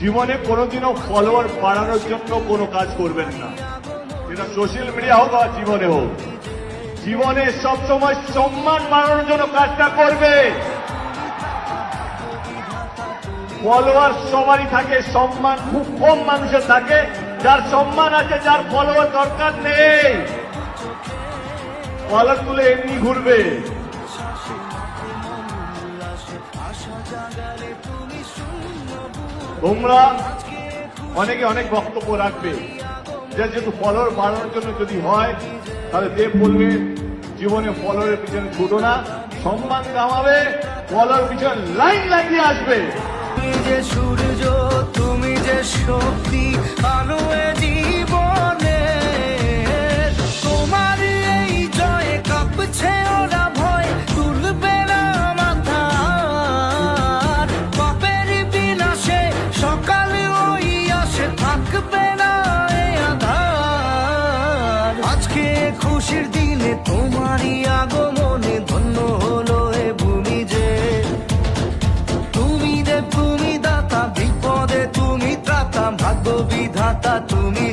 জীবনে কোনোদিনও ফলোয়ার বাড়ানোর জন্য কোনো কাজ করবেন না, এটা সোশ্যাল মিডিয়া হোক বা জীবনে হোক। জীবনে সবসময় সম্মান বাড়ানোর জন্য কাজটা করবে। ফলোয়ার সবারই থাকে, সম্মান খুব কম মানুষের থাকে। যার সম্মান আছে, যার ফলোয়ার দরকার নেই, কলার তুলে এমনি ঘুরবে। তোমরা অনেকে অনেক বক্তব্য রাখবে, যেহেতু ফলোয়ার বাড়ানোর জন্য যদি হয়, তাহলে দেব বলবে জীবনে ফলোয়ারের পিছনে ছুটো না, সম্মান কামাবে, ফলোয়ার পিছনে লাইন লাগিয়ে আসবে। তুমি যে সূর্য, তুমি যে শক্তি, আলো জীবনে, তোমার এই জয়ে কাঁপছে ওরা, ভয় তুলবে না মাথা। পাপের বিনাশে সকালে ওই আসে, থাকবে না এই আধার। আজকে খুশির দিনে তোমারই আগমনে, ধন্য হলো এ ভূমি যে। তুমি দেব, তুমি দাতা, বিপদে তুমি ত্রাতা, ভাগ্য বিধাতা তুমি